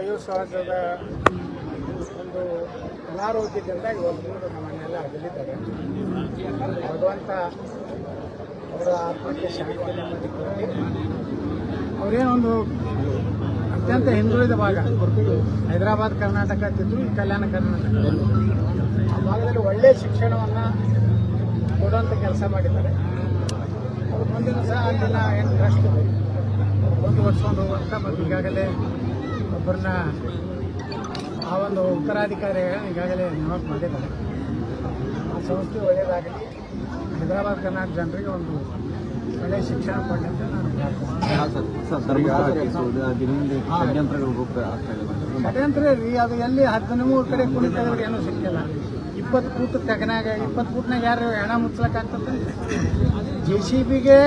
ವಯೋಸಹಜದ ಒಂದು ಅನಾರೋಗ್ಯದಿಂದ ಇವತ್ತು ನಮ್ಮನ್ನೆಲ್ಲ ಅಗಲಿದ್ದಾರೆ. ಭಗವಂತ ಅವರ ಆತ್ಮಕ್ಕೆ ಶಾಂತಿ ನೆಮ್ಮದಿ ಕೊಡಲಿ. ಅವರೇನೊಂದು ಅತ್ಯಂತ ಹಿಂದುಳಿದ ಭಾಗ, ಹೈದರಾಬಾದ್ ಕರ್ನಾಟಕ ತಿದ್ರು ಈ ಕಲ್ಯಾಣ ಕರ್ನಾಟಕ ಆ ಭಾಗದಲ್ಲಿ ಒಳ್ಳೆಯ ಶಿಕ್ಷಣವನ್ನು ಕೊಡುವಂಥ ಕೆಲಸ ಮಾಡಿದ್ದಾರೆ. ಅವ್ರು ಮುಂದಿನ ಸಹ ಅಲ್ಲಿನ ಏನು ಟ್ರಸ್ಟ್ ಇದೆ ಮುಂದುವರ್ಸ್ಕೊಂಡು ಹೋಗುವಂಥ ಮತ್ತು ಈಗಾಗಲೇ ಒಬ್ಬರನ್ನ ಆ ಒಂದು ಉತ್ತರಾಧಿಕಾರಿಗಳನ್ನ ಈಗಾಗಲೇ ನೇಮಕ ಮಾಡಿದ್ದಾರೆ. ಆ ಸಂಸ್ಥೆ ಒಳ್ಳೆಯದಾಗಲಿ, ಹೈದರಾಬಾದ್ ಕರ್ನಾಟಕ ಜನರಿಗೆ ಒಂದು ಒಳ್ಳೆಯ ಶಿಕ್ಷಣ ಕೊಡಲಿ ಅಂತ ನಾನು ಷಡ್ಯಂತ್ರ ರೀ. ಅದು ಎಲ್ಲಿ 13 ಕಡೆ ಕುಣಿತವ್ರಿಗೆ ಏನೂ ಸಿಕ್ಕಿಲ್ಲ. 20 ಫೂಟ್ ತೆಗನಾಗ 20 ಫೂಟ್ನಾಗ ಯಾರು ಹೆಣ ಮುಚ್ಚಲಕ್ಕಾಗ್ತದೆ? JCBಗೆ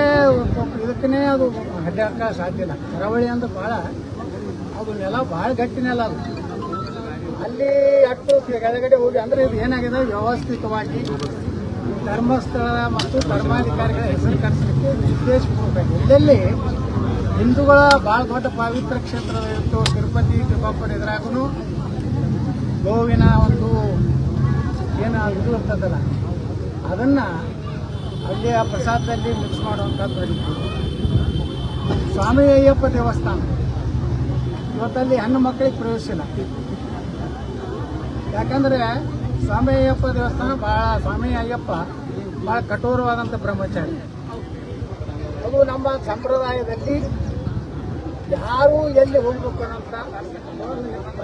ಇದಕ್ಕೇ ಅದು ಅಡ್ಡಾಕ ಸಾಧ್ಯ ಇಲ್ಲ. ಕರಾವಳಿ ಅಂದ್ರೆ ಭಾಳ ಅದು ನೆಲ ಭಾಳ ಗಟ್ಟಿ ನೆಲ. ಅದು ಅಲ್ಲಿ ಅಟ್ಟು ಕೆಳಗಡೆ ಹೋಗಿ ಅಂದರೆ ಇದು ಏನಾಗಿದೆ, ವ್ಯವಸ್ಥಿತವಾಗಿ ಧರ್ಮಸ್ಥಳ ಮತ್ತು ಧರ್ಮಾಧಿಕಾರಿಗಳ ಹೆಸರು ಕರೆಸಲಿಕ್ಕೆ ಉದ್ದೇಶಪೂರ್ವಕ ಎಲ್ಲೆಲ್ಲಿ ಹಿಂದೂಗಳ ಭಾಳ ದೊಡ್ಡ ಪವಿತ್ರ ಕ್ಷೇತ್ರ ಇತ್ತು, ತಿರುಪತಿ ತಿರುಪತಿ ಎದುರಾಗೂ ಗೋವಿನ ಒಂದು ಏನು ಇದು ಇರ್ತದಲ್ಲ ಅದನ್ನು ಅಲ್ಲಿ ಆ ಪ್ರಸಾದದಲ್ಲಿ ಮಿಕ್ಸ್ ಮಾಡುವಂಥದ್ದು ನಡೀತು. ಸ್ವಾಮಿ ಅಯ್ಯಪ್ಪ ದೇವಸ್ಥಾನ ಇವತ್ತಲ್ಲಿ ಹೆಣ್ಣು ಮಕ್ಕಳಿಗೆ ಪ್ರವೇಶ ಇಲ್ಲ. ಯಾಕಂದರೆ ಸ್ವಾಮಿ ಅಯ್ಯಪ್ಪ ದೇವಸ್ಥಾನ ಸ್ವಾಮಿ ಅಯ್ಯಪ್ಪ ಭಾಳ ಕಠೋರವಾದಂಥ ಬ್ರಹ್ಮಚಾರಿ. ಅದು ನಮ್ಮ ಸಂಪ್ರದಾಯದಲ್ಲಿ ಯಾರು ಎಲ್ಲಿ ಹೋಗ್ಬೇಕು ಅನ್ನೋಂಥ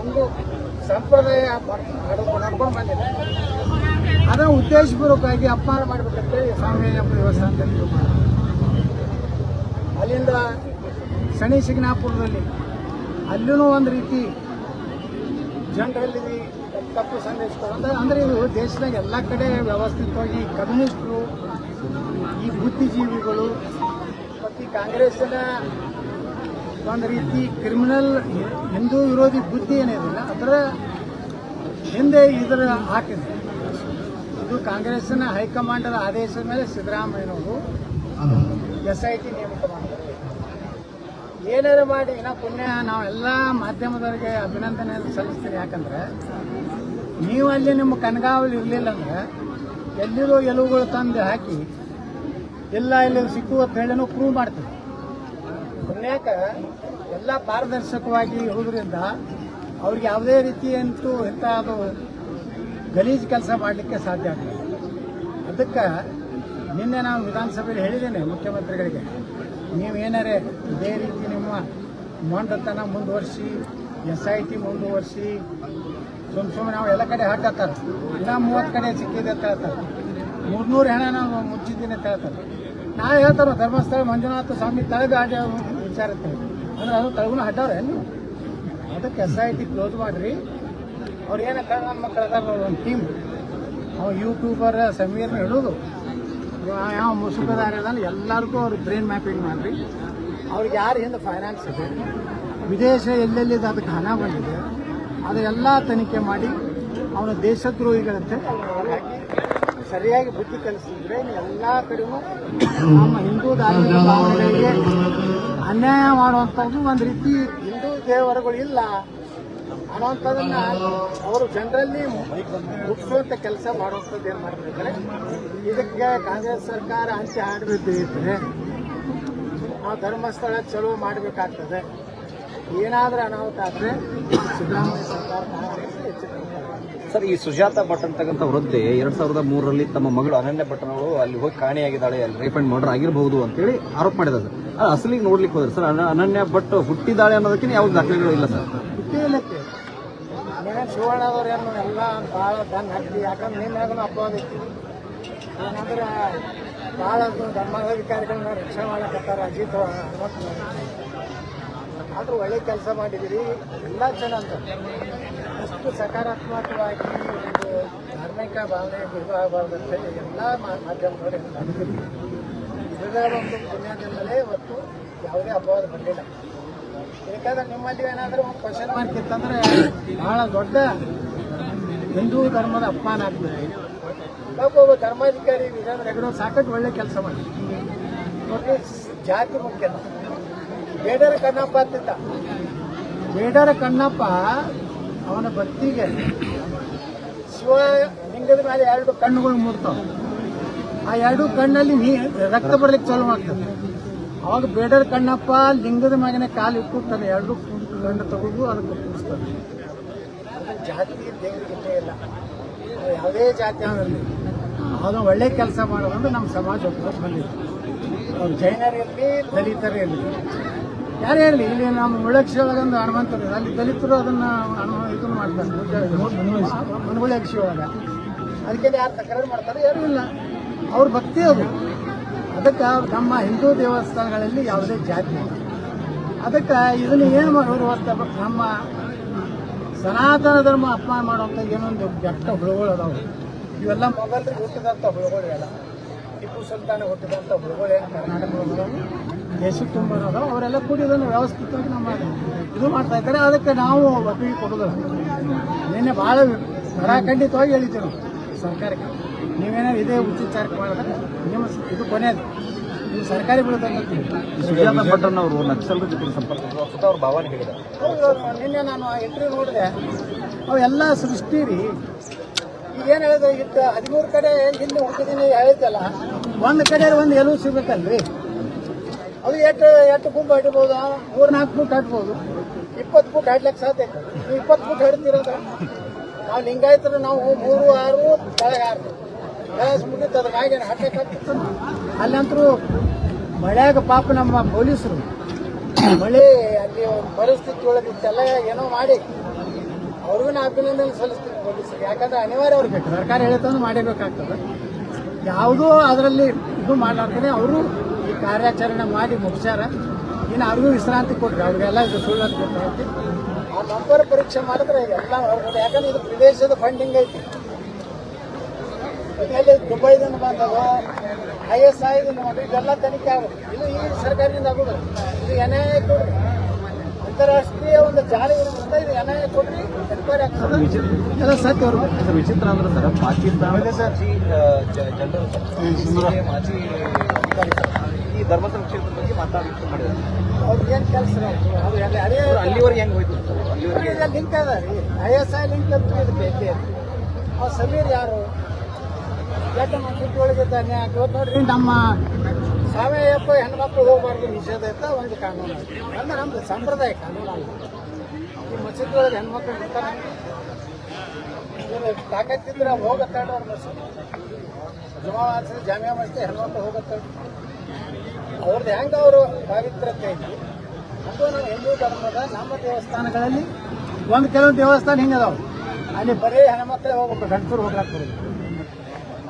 ಒಂದು ಸಂಪ್ರದಾಯ ನಡ್ಕೊಂಡು ಬಂದಿದೆ. ಅದನ್ನು ಉದ್ದೇಶಪೂರ್ವಕವಾಗಿ ಅಪಮಾನ ಮಾಡಬೇಕಂತೇಳಿ ಸ್ವಾಮಿ ಅಯ್ಯಪ್ಪ ದೇವಸ್ಥಾನದಲ್ಲಿ ಅಲ್ಲಿಂದ ಶನಿ ಶಿಗ್ನಾಪುರದಲ್ಲಿ ಅಲ್ಲೂ ಒಂದು ರೀತಿ ಜನರಲ್ಲಿ ತಪ್ಪು ಸಂದೇಶ ಅಂದರೆ ಇದು ದೇಶದಾಗ ಎಲ್ಲ ಕಡೆ ವ್ಯವಸ್ಥಿತವಾಗಿ ಕಮ್ಯುನಿಸ್ಟರು, ಈ ಬುದ್ಧಿಜೀವಿಗಳು ಮತ್ತು ಈ ಕಾಂಗ್ರೆಸ್ಸಿನ ಒಂದು ರೀತಿ ಕ್ರಿಮಿನಲ್ ಹಿಂದೂ ವಿರೋಧಿ ಬುದ್ಧಿ ಏನಿದಿಲ್ಲ ಅದರ ಹಿಂದೆ ಇದರ ಹಾಕಿದೆ. ಇದು ಕಾಂಗ್ರೆಸ್ಸಿನ ಹೈಕಮಾಂಡರ ಆದೇಶದ ಮೇಲೆ ಸಿದ್ದರಾಮಯ್ಯನವರು SIT ನೇಮಕ ಮಾಡ್ತಾರೆ. ಏನಾರು ಮಾಡಿ ಇನ್ನ ಪುಣ್ಯ ನಾವೆಲ್ಲ ಮಾಧ್ಯಮದವರಿಗೆ ಅಭಿನಂದನೆ ಸಲ್ಲಿಸ್ತೀನಿ. ಯಾಕಂದರೆ ನೀವು ಅಲ್ಲಿ ನಿಮ್ಮ ಕಣ್ಗಾವಲು ಇರಲಿಲ್ಲ ಅಂದರೆ ಎಲ್ಲಿರೋ ಎಲುವುಗಳು ತಂದು ಹಾಕಿ ಎಲ್ಲ ಇಲ್ಲಿ ಸಿಕ್ಕುವ ಹೇಳಿನೂ ಪ್ರೂವ್ ಮಾಡ್ತೀವಿ. ಪುಣ್ಯಾಕ ಎಲ್ಲ ಪಾರದರ್ಶಕವಾಗಿ ಇರುವುದರಿಂದ ಅವ್ರಿಗೆ ಯಾವುದೇ ರೀತಿ ಅಂತೂ ಇಂಥ ಅದು ಗಲೀಜು ಕೆಲಸ ಮಾಡಲಿಕ್ಕೆ ಸಾಧ್ಯ ಆಗ್ತದೆ. ಅದಕ್ಕೆ ನಿನ್ನೆ ನಾವು ವಿಧಾನಸಭೆಯಲ್ಲಿ ಹೇಳಿದ್ದೇನೆ ಮುಖ್ಯಮಂತ್ರಿಗಳಿಗೆ, ನೀವೇನಾರೇ ಇದೇ ರೀತಿ ನಿಮ್ಮ ಮೊಂಡತನ ಮುಂದುವರಿಸಿ SIT ಮುಂದುವರಿಸಿ ಸುಮ್ಮನೆ ನಾವು ಎಲ್ಲ ಕಡೆ ಹಾಕತ್ತಾರೆ, ಇನ್ನೂ 30 ಕಡೆ ಸಿಕ್ಕಿದೆ ಅಂತ ಹೇಳ್ತಾರೆ, 300 ಹೆಣ ನಾವು ಮುಚ್ಚಿದ್ದೀನಿ ಅಂತ ಹೇಳ್ತಾರೆ. ನಾವು ಹೇಳ್ತಾರೋ ಧರ್ಮಸ್ಥಳ ಮಂಜುನಾಥ ಸ್ವಾಮಿ ತಳಗ ಆಡಿ ವಿಚಾರತ್ತೆ ಅಂದ್ರೆ ಅದು ತಳಗುನ ಹಡ್ಡವ್ರೆ. ಅದಕ್ಕೆ SIT ಕ್ಲೋಸ್ ಮಾಡಿರಿ. ಅವ್ರು ಏನು ನನ್ನ ಮಕ್ಕಳು ಅದಾರ ಒಂದು ಟೀಮ್, ಅವ್ರು ಯೂಟ್ಯೂಬರ್ ಸಮೀರ್ನ ಹಿಡೋದು ಯಾವ ಮುಸುಕದಾರ ಎಲ್ಲರಿಗೂ ಅವ್ರಿಗೆ ಬ್ರೈನ್ ಮ್ಯಾಪಿಂಗ್ ಮಾಡಿರಿ. ಅವ್ರಿಗೆ ಯಾರು ಹಿಂದೆ ಫೈನಾನ್ಸ್ ಇದೆ, ವಿದೇಶ ಎಲ್ಲೆಲ್ಲಿದೆ ಅದಕ್ಕೆ ಹಣ ಬಂದಿದೆ, ಅದೆಲ್ಲ ತನಿಖೆ ಮಾಡಿ ಅವನ ದೇಶದ್ರೋಹಿಗಳಂತೆ ಸರಿಯಾಗಿ ಬುದ್ಧಿ ಕಲಿಸಿದ್ರೆ ಎಲ್ಲ ಕಡೆಗೂ ನಮ್ಮ ಹಿಂದೂ ಧಾರ್ಮಿಕ ಭಾವನೆಗಳಿಗೆ ಅನ್ಯಾಯ ಮಾಡುವಂಥದ್ದು ಒಂದು ರೀತಿ ಹಿಂದೂ ದೇವರುಗಳು ಇಲ್ಲ ಅನ್ನೋಂಥದ್ದನ್ನು ಅವರು ಜನರಲ್ಲಿ ಮುಗಿಸುವಂಥ ಕೆಲಸ ಮಾಡುವಂಥದ್ದು ಏನು ಮಾಡ್ತಿದ್ದಾರೆ. ಇದಕ್ಕೆ ಕಾಂಗ್ರೆಸ್ ಸರ್ಕಾರ ಅಂತ್ಯ ಹಾಡಬೇಕು ಇದ್ದರೆ ನಾವು ಧರ್ಮಸ್ಥಳ ಚಲೋ ಮಾಡಬೇಕಾಗ್ತದೆ. ಏನಾದರೂ ಅನಾಹುತ ಆದರೆ ಸಿದ್ದರಾಮಯ್ಯ ಸರ್ಕಾರ ಸರ್, ಈ ಸುಜಾತ ಭಟ್ ಅಂತಕ್ಕಂಥ ವೃದ್ಧೆ 2003ರಲ್ಲಿ ತಮ್ಮ ಮಗಳು ಅನನ್ಯ ಭಟ್ ಅವರು ಅಲ್ಲಿ ಹೋಗಿ ಕಾಣೆಯಾಗಿದ್ದಾಳೆ, ಅಲ್ಲಿ ರೇಪ್ ಅಂಡ್ ಮರ್ಡರ್ ಆಗಿರಬಹುದು ಅಂತೇಳಿ ಆರೋಪ ಮಾಡಿದ್ದಾರೆ ಸರ್. ಅದು ಅಸಲಿಗೆ ನೋಡ್ಲಿಕ್ಕೆ ಹೋದ್ರೆ ಸರ್ ಅನನ್ಯ ಭಟ್ ಹುಟ್ಟಿದ್ದಾಳೆ ಅನ್ನೋದಕ್ಕೆ ಯಾವ ದಾಖಲೆಗಳು ಇಲ್ಲ ಸರ್. ಹುಟ್ಟಿಲ್ಲಕ್ಕೆ ಶಿವಣ್ಣದವ್ರು ಏನು ಎಲ್ಲ ಭಾಳ ದನ್ ಹಾಕಿ, ಯಾಕಂದ್ರೆ ನಿನ್ನಾಗೂ ಅಪವಾದ ಇತ್ತು. ಏನಂದ್ರೆ ಭಾಳ ಧರ್ಮಾಧಿಕಾರಿಗಳನ್ನ ರಕ್ಷಣೆ ಮಾಡಕತ್ತಾರೆ ಅಜಿತ್ ಆದರೂ ಒಳ್ಳೆ ಕೆಲಸ ಮಾಡಿದಿರಿ. ಎಲ್ಲ ಚೆನ್ನಾಗಿ ಅಷ್ಟು ಸಕಾರಾತ್ಮಕವಾಗಿ ಒಂದು ಧಾರ್ಮಿಕ ಭಾವನೆ ಬಿಡುವಾಗಬಾರ್ದು ಅಂತ ಹೇಳಿ ಎಲ್ಲ ಮಾಧ್ಯಮದವರು ಮಾಡಿದ್ದೀರಿ. ಇದರ ಒಂದು ಪುಣ್ಯದಿಂದಲೇ ಇವತ್ತು ಯಾವುದೇ ಅಪವಾದ ಬರಲಿಲ್ಲ. ಯಾಕಂದ್ರೆ ನಿಮ್ಮಲ್ಲಿ ಏನಾದರೂ ಒಂದು ಕ್ವಶನ್ ಮಾರ್ಕ್ ಇತ್ತಂದ್ರೆ ಭಾಳ ದೊಡ್ಡ ಹಿಂದೂ ಧರ್ಮದ ಅಪಮಾನ ಆಗ್ತದೆ. ಒಬ್ಬ ಧರ್ಮಾಧಿಕಾರಿ ವೀರೇಂದ್ರ ಹೆಗಡೆ ಸಾಕಷ್ಟು ಒಳ್ಳೆ ಕೆಲಸ ಮಾಡಿ ನೋಡಿ. ಜಾತಿ ಮುಖ್ಯ ಬೇಡರ ಕನ್ನಪ್ಪ ಅಂತಿದ್ದ, ಬೇಡರ ಕಣ್ಣಪ್ಪ ಅವನ ಭಕ್ತಿಗೆ ಶಿವಲಿಂಗದ ಮೇಲೆ 2 ಕಣ್ಣುಗಳು ಮೂಡ್ತಾವ. ಆ 2 ಕಣ್ಣಲ್ಲಿ ರಕ್ತ ಬರ್ಲಿಕ್ಕೆ ಚಾಲು ಮಾಡ್ತದೆ. ಅವಾಗ ಬೇಡರ ಕಣ್ಣಪ್ಪ ಲಿಂಗದ ಮ್ಯಾಗನೆ ಕಾಲಿಟ್ಟು ತನ್ನ 2 ಕಣ್ಣು ತಗೊಂಡು ಅದಕ್ಕೆ ಕೂಡಿಸ್ತಾನೆ. ಅದು ಜಾತಿ ದೇವರಿಗೆ ಇಲ್ಲ, ಯಾವುದೇ ಜಾತಿ ಆಗಿರಲಿ ಅದನ್ನು ಒಳ್ಳೆ ಕೆಲಸ ಮಾಡೋದಂದ್ರೆ ನಮ್ಮ ಸಮಾಜ ಒಬ್ಬರು ಬಂದಿದೆ. ಅವ್ರು ಜೈನರಿರಲಿ ದಲಿತರಿರಲಿ ಯಾರೇ ಇರಲಿ. ಇಲ್ಲಿ ನಮ್ಮ ಮುಳ್ಳಕ್ಷಿ ಒಳಗೊಂದು ಹನುಮಂತರು ಅಲ್ಲಿ ದಲಿತರು ಅದನ್ನು ಇದನ್ನು ಮಾಡ್ತಾರೆ ಮನುಗುಳಕ್ಷಿ ಒಳಗೆ. ಅದಕ್ಕೆ ಯಾರು ತಕರಾರು ಮಾಡ್ತಾರೆ ಯಾರೂ ಇಲ್ಲ, ಅವ್ರ ಭಕ್ತಿ ಅದು. ಅದಕ್ಕೆ ನಮ್ಮ ಹಿಂದೂ ದೇವಸ್ಥಾನಗಳಲ್ಲಿ ಯಾವುದೇ ಜಾತಿ ಇಲ್ಲ. ಅದಕ್ಕೆ ಇದನ್ನು ಏನು ಮಾಡೋರು ನಮ್ಮ ಸನಾತನ ಧರ್ಮ ಅಪಮಾನ ಮಾಡುವಂಥ ಏನೊಂದು ಬೆಟ್ಟ ಹುಳುಗಳು ಅದಾವೆ. ಇವೆಲ್ಲ ಮೊಘಲರಿಗೆ ಹುಟ್ಟಿದಂಥ ಹುಳುಗಳೆಲ್ಲ, ಟಿಪ್ಪು ಸುಲ್ತಾನ ಹುಟ್ಟಿದಂಥ ಹುಳುಗಳು ಏನು ಕರ್ನಾಟಕದವರು ದೇಶಕ್ಕೆ ತುಂಬ ಅದಾವೆ. ಅವರೆಲ್ಲ ಕೂಡಿ ಇದನ್ನು ವ್ಯವಸ್ಥಿತವಾಗಿ ನಮ್ಮ ಇದು ಮಾಡ್ತಾ ಇದ್ದಾರೆ. ಅದಕ್ಕೆ ನಾವು ಒಪ್ಪಿಗೆ ಕೊಡೋದಿಲ್ಲ. ನಿನ್ನೆ ಭಾಳ ಖಂಡಿತವಾಗಿ ಹೇಳಿದ್ದೀವಿ ನಾವು ಸರ್ಕಾರಕ್ಕೆ, ನೀವೇನಾದ್ರು ಇದೇ ಉಚಿತ ಚಾರ್ಜ್ ಮಾಡಿದ್ರೆ ನಿಮ್ಮ ಇದು ಕೊನೆಯದು, ನೀವು ಸರ್ಕಾರಿ ಬಿಡೋದಂತ. ಸುಜಾತ ಭಟ್ರನ್ ಅವರು ನಕ್ಸಲರ ಜೊತೆ ಸಂಪರ್ಕ ಅವ್ರ ಭಾವನೆ ಹೇಳಿದ್ದಾರೆ. ನಿನ್ನೆ ನಾನು ಇಂಟರ್ವ್ಯೂ ನೋಡಿದೆ, ಅವೆಲ್ಲ ಸೃಷ್ಟಿ ರೀ. ಈಗೇನು ಹೇಳಿದೆ, ಇತ್ತು 13 ಕಡೆ ಹಿಂದೆ ಹುಟ್ಟಿದೀನಿ ಹೇಳಿದ್ದಲ್ಲ, ಒಂದು ಕಡೆ ಒಂದು ಎಲುವು ಸಿಗ್ಬೇಕಲ್ರಿ. ಅದು ಎಷ್ಟು ಗುಂಪು ಹಡ್ಬೋದು, 3-4 ಫುಟ್ ಹಡ್ಬೋದು, 20 ಫುಟ್ ಹಡ್ಲಿಕ್ಕೆ ಸಾಧ್ಯ ಐತೆ. ನೀವು 20 ಫುಟ್ ಹಡ್ತಿರೋದು ನಾವು ಲಿಂಗಾಯತರು, ನಾವು 3-6 ಕೆಳಗೆ 6 ಕೆಲಸ ಮುಗಿತು. ಅದ್ರ ಮ್ಯಾಗೇನು ಹಟ್ಟಕ್ಕಾಗ್ತಿತ್ತು. ಅಲ್ಲಂತರೂ ಮಳೆಯಾಗ ಪಾಪ ನಮ್ಮ ಪೊಲೀಸರು ಮಳೆ ಅಲ್ಲಿ ಪರಿಸ್ಥಿತಿ ಒಳಗಿತ್ತೆಲ್ಲ ಏನೋ ಮಾಡಿ ಅವ್ರಿಗೂ ಅಭಿನಂದನೆ ಸಲ್ಲಿಸ್ತೀನಿ ಪೊಲೀಸರಿಗೆ. ಯಾಕಂದ್ರೆ ಅನಿವಾರ್ಯ ಅವ್ರಿಗೆ ಬೇಕು, ಸರ್ಕಾರ ಹೇಳಿತಂದು ಮಾಡಬೇಕಾಗ್ತದೆ. ಯಾವುದೋ ಅದರಲ್ಲಿ ಇದು ಮಾಡಲಾರ್ದೇ ಅವರು ಈ ಕಾರ್ಯಾಚರಣೆ ಮಾಡಿ ಮುಗಿಸ್ಯಾರ. ಇನ್ನು ಅವ್ರಿಗೂ ವಿಶ್ರಾಂತಿ ಕೊಡ್ರಿ, ಅವ್ರಿಗೆಲ್ಲ ಇದು ಸುಳ್ಳು ಅಂತ ಗೊತ್ತೈತಿ. ಆ ನಂಬರ್ ಪರೀಕ್ಷೆ ಮಾಡಿದ್ರೆ ಎಲ್ಲ ಅವ್ರಿಗೆ, ಯಾಕಂದ್ರೆ ಇದು ವಿದೇಶದ ಫಂಡಿಂಗ್ ಐತಿ. ಇಲ್ಲಿ ದುಬೈದಿಂದ ಬಂದವ ISI ಮಾಡಿ ಇದೆಲ್ಲ ತನಿಖೆ ಆಗುತ್ತೆ. ಇದು ಈ ಸರ್ಕಾರದಿಂದ ಆಗೋದು. ಇದು NIA ಕೊಡ್ರಿ, ಅಂತಾರಾಷ್ಟ್ರೀಯ ಒಂದು ಜಾರಿ ಇರುತ್ತೆ. ಇದು NIA ಕೊಡ್ರಿ, ಎನ್ಕ್ವೈರಿ ಆಗ್ತದೆ. ಎಲ್ಲ ಸತ್ಯ ಅವರು ವಿಚಿತ್ರ ಅಂದ್ರೆ ಸರ್, ಪಾಕಿಸ್ತಾನ ಜನರು ಮಾಜಿ ಅಧಿಕಾರಿ ಸರ್ ಈ ಧರ್ಮಸ್ಥಳ ಕ್ಷೇತ್ರದ ಬಗ್ಗೆ ಮಾತಾಡಲಿಕ್ಕೆ ಮಾಡಿದ್ದಾರೆ. ಅವ್ರಿಗೆ ಏನು ಕೆಲಸ ಅದು ಅಲ್ಲಿವರೆಗೆ ಹೆಂಗೆ ಹೋಯ್ತು ಸರ್? ಅಲ್ಲಿವರೆಗೆ ಲಿಂಕ್ ಅದ ರೀ, ISI ಲಿಂಕ್ ಅಂತ ಇದಕ್ಕೆ. ಸಮೀರ್ ಯಾರು ಒಳಗಿದ್ದಾನೆ ಇವತ್ತು ನೋಡ್ರಿ. ನಮ್ಮ ಸಾವಯವ ಹೆಣ್ಮಕ್ಳು ಹೋಗಬಾರ್ದು ನಿಷೇಧ ಐತ ಒಂದು ಕಾನೂನು ಅಂದ್ರೆ ನಮ್ದು ಸಂಪ್ರದಾಯ ಕಾನೂನು ಅಲ್ಲ. ಈ ಮಸೀದಿ ಒಳಗೆ ಹೆಣ್ಮಕ್ಳು ಇರ್ತಾರೆ, ತಾಕತ್ತಿದ್ರೆ ಹೋಗತ್ತಾಡ್ರಿ. ಅವ್ರ ಮಸೀದಿ ಜುಮಾ ಮಾಡಿಸಿದ್ರೆ ಜಾಮಿಯಾ ಮಾಡಿಸಿದ್ರೆ ಹೆಣ್ಮಕ್ಳು ಹೋಗತ್ತಾಡ್ರಿ. ಅವ್ರದ್ದು ಹೆಂಗೆ ಅವರು ಪಾವಿತ್ರತೆ ಐತಿ ಅದು ನಮ್ಮ ಹಿಂದೂ ಧರ್ಮದ ನಮ್ಮ ದೇವಸ್ಥಾನಗಳಲ್ಲಿ ಕೆಲವೊಂದು ದೇವಸ್ಥಾನ ಹಿಂಗೆ ಅದಾವೆ, ಅಲ್ಲಿ ಬರೀ ಹೆಣ್ಮಕ್ಳೇ ಹೋಗ್ಬೇಕು, ಗಂಡಸರು ಹೋಗ್ಲಾಕ್ ಬರೋದು.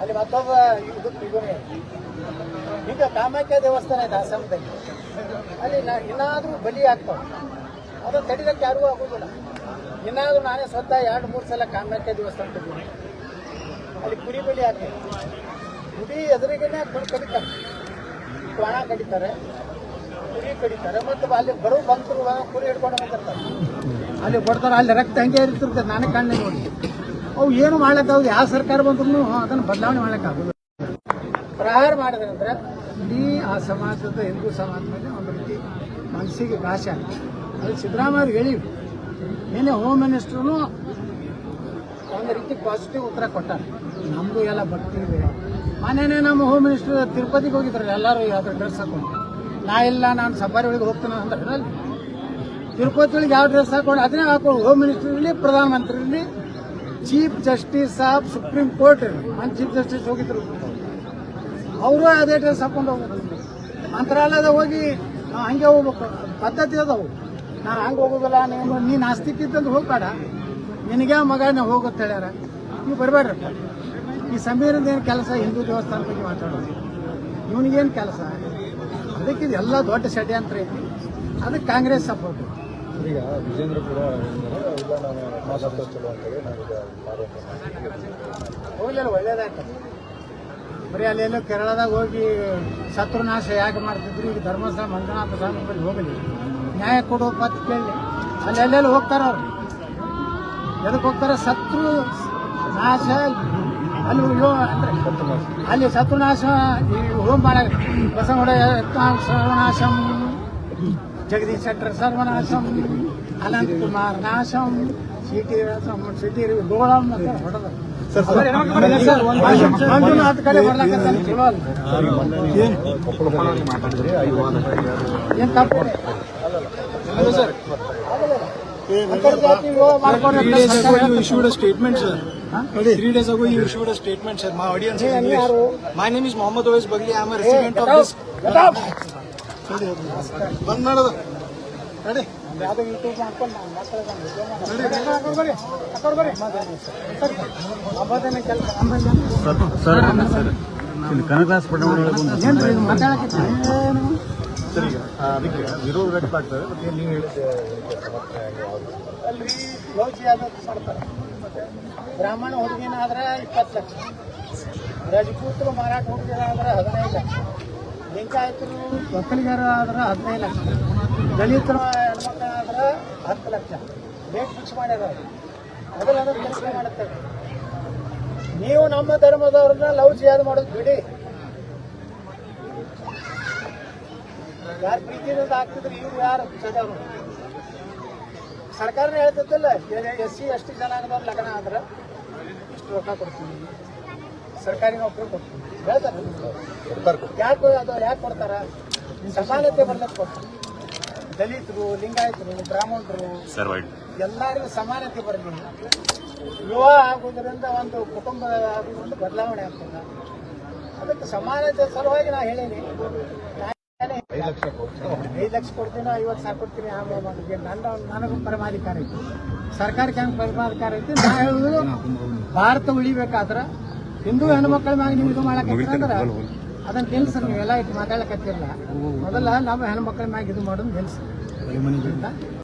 ಅಲ್ಲಿ ಮತ್ತೊಬ್ಬ ಈಗ ಕಾಮಾಖ್ಯ ದೇವಸ್ಥಾನ ಇದೆ ಆಸಾಮದಲ್ಲಿ, ಅಲ್ಲಿ ಇನ್ನಾದರೂ ಬಲಿ ಆಗ್ತಾವೆ. ಅದನ್ನು ತಡಿಲಿಕ್ಕೆ ಯಾರಿಗೂ ಆಗೋದಿಲ್ಲ. ಇನ್ನಾದರೂ ನಾನೇ ಸ್ವತಃ 2-3 ಸಲ ಕಾಮಾಖ್ಯ ದೇವಸ್ಥಾನ ತೆಗೆದಿದ್ದೀನಿ. ಅಲ್ಲಿ ಕುರಿ ಬಲಿ ಆಗ್ತದೆ. ಗುಡಿ ಎದುರಿಗೇನೆ ಕಡಿತಾರೆ, ಪ್ರಾಣ ಕಡಿತಾರೆ, ಕುರಿ ಕಡಿತಾರೆ. ಮತ್ತು ಅಲ್ಲಿ ಬರೋ ಭಕ್ತರು ಕುರಿ ಹಿಡ್ಕೊಂಡು ಬಂದಿರ್ತಾರೆ, ಅಲ್ಲಿ ಕೊಡ್ತಾರೆ. ಅಲ್ಲಿ ರಕ್ತ ಹಂಗೆ ಇರ್ತಿರ್ತದೆ, ನಾನೇ ಕಣ್ಣೆ ನೋಡಿ. ಅವು ಏನು ಮಾಡ್ಲಿಕ್ಕಾಗೋದು, ಯಾವ ಸರ್ಕಾರ ಬಂದ್ರೂ ಅದನ್ನು ಬದಲಾವಣೆ ಮಾಡ್ಲಿಕ್ಕಾಗೋದು. ಪ್ರಹಾರ ಮಾಡಿದ್ರಂದ್ರೆ ಇಡೀ ಆ ಸಮಾಜದ ಹಿಂದೂ ಸಮಾಜ ಮೇಲೆ ಒಂದು ರೀತಿ ಮನಸ್ಸಿಗೆ ಘಾಷ ಆಗುತ್ತೆ. ಅದು ಸಿದ್ದರಾಮಯ್ಯ ಹೇಳಿವಿ. ನಿನ್ನೆ ಹೋಮ್ ಮಿನಿಸ್ಟ್ರೂ ಒಂದು ರೀತಿ ಪಾಸಿಟಿವ್ ಉತ್ತರ ಕೊಟ್ಟಾರೆ. ನಮ್ಮದು ಎಲ್ಲ ಭಕ್ತಿ ಇದೆ. ಮನೇನೆ ನಮ್ಮ ಹೋಮ್ ಮಿನಿಸ್ಟರ್ ತಿರುಪತಿಗೆ ಹೋಗಿದ್ರು, ಎಲ್ಲರೂ ಯಾವ್ದು ಡ್ರೆಸ್ ಹಾಕೊಂಡು. ನಾನು ಸಫಾರಿ ಒಳಗೆ ಹೋಗ್ತೇನೆ ಅಂದ್ರೆ ಅಲ್ಲಿ ತಿರುಪತಿ ಒಳಗೆ ಯಾವ ಡ್ರೆಸ್ ಹಾಕೊಂಡು ಅದನ್ನೇ ಹಾಕೊಂಡು ಹೋಮ್ ಮಿನಿಸ್ಟರ್ ಇರಲಿ, ಪ್ರಧಾನಮಂತ್ರಿ ಇರಲಿ, ಚೀಫ್ ಜಸ್ಟಿಸ್ ಸಾಬ್ ಸುಪ್ರೀಂ ಕೋರ್ಟ್ ಒಂದು ಚೀಫ್ ಜಸ್ಟಿಸ್ ಹೋಗಿದ್ರು, ಅವರು ಅದೇ ಡ್ರೆಸ್ ಹಾಕೊಂಡು ಹೋಗ್ಬೇಕು. ಮಂತ್ರಾಲಯದ ಹೋಗಿ ನಾವು ಹಂಗೆ ಹೋಗ್ಬೇಕು, ಪದ್ಧತಿ ಅದಾವು. ನಾನು ಹಂಗೆ ಹೋಗೋದಿಲ್ಲ, ನೀನು ಆಸ್ತಿಕ್ ಇದ್ದಂದು ಹೋಗ್ಬೇಡ, ನಿನಗೆ ಮಗ ನಾವು ಹೋಗುತ್ತೆ ಹೇಳ್ಯಾರ. ನೀವು ಬರಬೇಡ್ರಪ್ಪ. ಈ ಸಮೀರಿಂದ ಏನು ಕೆಲಸ ಹಿಂದೂ ದೇವಸ್ಥಾನ ಬಗ್ಗೆ ಮಾತಾಡೋದು, ಇವನಿಗೇನು ಕೆಲಸ? ಅದಕ್ಕೆ ಇದೆಲ್ಲ ದೊಡ್ಡ ಷಡ್ಯಂತ್ರ ಐತಿ. ಅದಕ್ಕೆ ಕಾಂಗ್ರೆಸ್ ಸಪೋರ್ಟ್. ಈಗ ವಿಜೇಂದ್ರ ಕೂಡ ಹೋಗ್ಲಿಲ್ಲ, ಒಳ್ಳೇದಾಯ್ತು. ಬರೀ ಅಲ್ಲೆಲ್ಲೋ ಕೇರಳದಾಗ ಹೋಗಿ ಶತ್ರುನಾಶ ಯಾಕೆ ಮಾಡ್ತಿದ್ರು. ಈಗ ಧರ್ಮಸ್ಥಳ ಮಂಜುನಾಥ ಸ್ವಾಮಿ ಬಳಿ ಹೋಗಲಿ, ನ್ಯಾಯ ಕೊಡೋ ಪತ್ ಕೇಳಿ. ಅಲ್ಲೆಲ್ಲೆಲ್ಲ ಹೋಗ್ತಾರ ಅವ್ರು. ಎದಕ್ಕೆ ಹೋಗ್ತಾರೆ? ಶತ್ರು ನಾಶ ಅಲ್ಲಿ ಅಲ್ಲಿ ಶತ್ರುನಾಶ ಹೋಮ್ ಮಾಡ ಬಸವಡ ಸರ್ವನಾಶಂ, ಜಗದೀಶ್ ಶೆಟ್ಟರ್ ಸರ್ವನಾಶಂ, ಅನಂತ್ ಕುಮಾರ್ ನಾಶಂ ಸಿಟಿ ಗೋಳಂ ಅಂತ ಹೊಡೆದ ಮಂಜುನಾಥ್ ಕಡೆ ಬರ್ಲಾಕತ್ತಾನ ಚಲೋ ಅಲ್ಲ ಏನ್ ತಪ್ಪು Sir, 3 days ago you issued a statement, sir. 3 days ago you issued a statement, sir. My audience is English. My name is Mohammad Owais Bagli. I am a resident of this. ಬಂದ್ ಮಾಡೋದು ನಡಿ. ಯಾವ್ದೋ YouTube ಮಾಡ್ಕೊಂಡು sir ಈಗ ಅದಕ್ಕೆ ವಿರೋಧ ವ್ಯಕ್ತವಾಗ್ತದೆ. ಮತ್ತೆ ನೀವು ಹೇಳಿದ್ದೆ ಅಲ್ರಿ ಲೋಜಿ ಆದದ್ದು ಮಾಡ್ತಾರೆ. ಬ್ರಾಹ್ಮಣ ಹುಡುಗಿನಾದ್ರೆ 20 ಲಕ್ಷ, ರಜಪೂತರು ಮಾರಾಟ ಹುಡುಗಿರಾದ್ರೆ 15 ಲಕ್ಷ, ಲಿಂಗಾಯತರು ಒಕ್ಕಲಿಗರು ಆದ್ರೆ 15 ಲಕ್ಷ, ದಲಿತರು ಹೆಣ್ಮಕ್ಳಾದ್ರೆ 10 ಲಕ್ಷ ರೇಟ್ ಫಿಕ್ಸ್ ಮಾಡ್ಯಾರ. ಮೊದಲಾದ್ರೂ ಕೆಲಸ ಮಾಡುತ್ತೇವೆ. ನೀವು ನಮ್ಮ ಧರ್ಮದವ್ರನ್ನ ಲವ್ ಜಿಯಾದ ಮಾಡೋದು ಬಿಡಿ. ಯಾರು ಪ್ರೀತಿಯಿಂದ ಆಗ್ತಿದ್ರು ಇವ್ರು ಯಾರು ಸದವರು ಸರ್ಕಾರನೇ ಹೇಳ್ತಿದ್ದಿಲ್ಲ. SC ST ಜನಾಂಗದವ್ರು ಲಗ್ನ ಆದ್ರೆ ಇಷ್ಟು ರೊಕ್ಕ ಕೊಡ್ತೀವಿ, ಸರ್ಕಾರಿ ನೌಕರಿ ಕೊಡ್ತೀವಿ ಹೇಳ್ತಾರೆ. ಯಾಕೆ ಅದು ಯಾಕೆ ಕೊಡ್ತಾರ? ಸಮಾನತೆ ಬರ್ಲಿಕ್ಕೆ ಕೊಡ್ತಾರೆ. ದಲಿತರು, ಲಿಂಗಾಯತರು, ಬ್ರಾಹ್ಮಣರು ಎಲ್ಲರಿಗೂ ಸಮಾನತೆ ಬರಲಿ. ವಿವಾಹ ಆಗುವುದರಿಂದ ಒಂದು ಕುಟುಂಬ ಆಗುವುದರಿಂದ ಬದಲಾವಣೆ ಆಗ್ತದೆ. ಅದಕ್ಕೆ ಸಮಾನತೆ ಸಲುವಾಗಿ ನಾ ಹೇಳೀನಿ. 5 ಲಕ್ಷ ಕೊಡ್ತೀನಿ, 50,000 ಕೊಡ್ತೀನಿ. ಆಮೇಲೆ ನನಗೂ ಪರಮಾಧಿಕಾರ ಐತಿ, ಸರ್ಕಾರಕ್ಕೆ ಹೆಂಗೆ ಪರಮಾಧಿಕಾರ ಐತಿ. ನಾ ಹೇಳುದು ಭಾರತ ಉಳಿಬೇಕಾದ್ರೆ ಹಿಂದೂ ಹೆಣ್ಮಕ್ಳ ಮ್ಯಾಗ ನೀವು ಇದು ಮಾಡಕತ್ತೀರಂದ್ರೆ ಅದನ್ನ ನಿಲ್ಸ್ರಿ. ನೀವೆಲ್ಲ ಇಟ್ಟು ಮಾತಾಡಕತ್ತಿರಲ್ಲ. ಮೊದಲ ನಮ್ಮ ಹೆಣ್ಮಕ್ಳ ಮ್ಯಾಗ ಇದು ಮಾಡೋದು ನಿಲ್ಸ್ರಿ.